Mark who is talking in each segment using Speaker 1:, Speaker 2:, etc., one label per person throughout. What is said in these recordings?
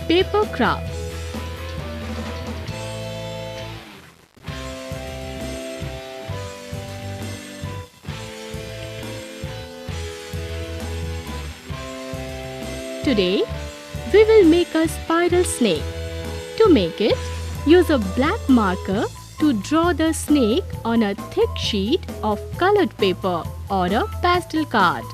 Speaker 1: Paper craft. Today, we will make a spiral snake. To make it, use a black marker to draw the snake on a thick sheet of colored paper or a pastel card.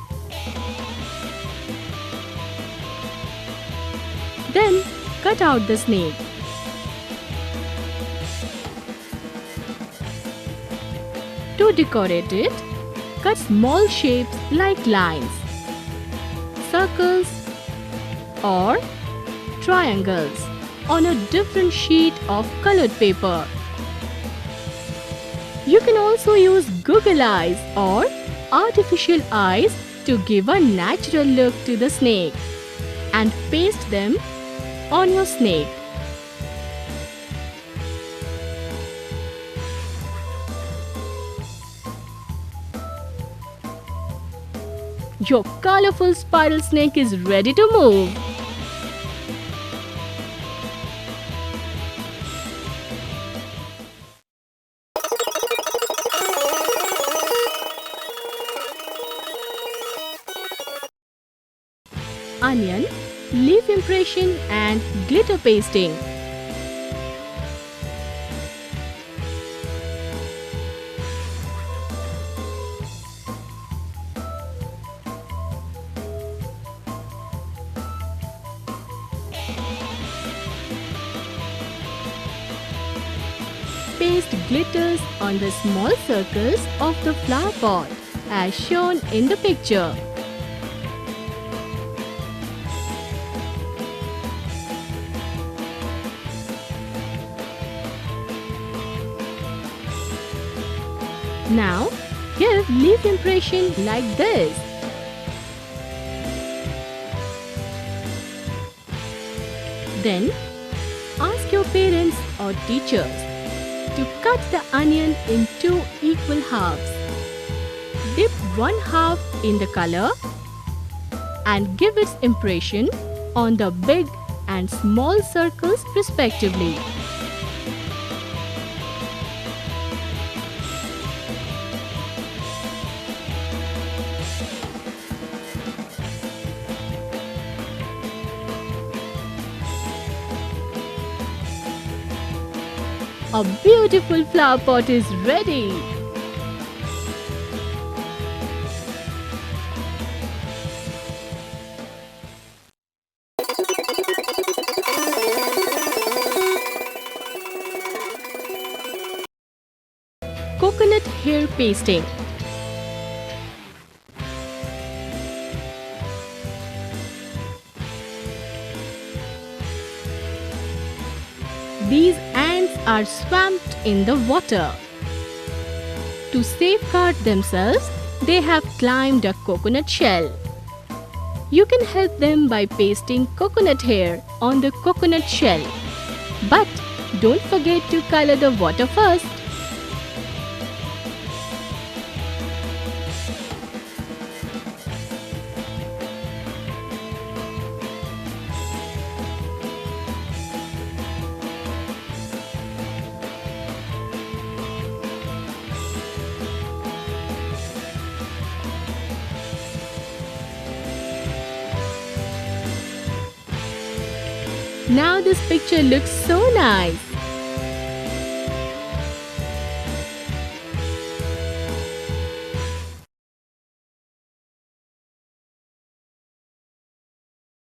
Speaker 1: Then, cut out the snake. To decorate it, cut small shapes like lines, circles, or triangles on a different sheet of colored paper. You can also use Google eyes or artificial eyes to give a natural look to the snake and paste them on your snake. Your colorful spiral snake is ready to move. Onion, leaf impression and glitter pasting. Paste glitters on the small circles of the flower pot as shown in the picture. Now, give leaf impression like this. Then, ask your parents or teachers to cut the onion in 2 equal halves. Dip one half in the color and give its impression on the big and small circles respectively. A beautiful flower pot is ready. Coconut hair pasting. These ants are swamped in the water. To safeguard themselves, they have climbed a coconut shell. You can help them by pasting coconut hair on the coconut shell. But don't forget to color the water first. Now this picture looks so nice.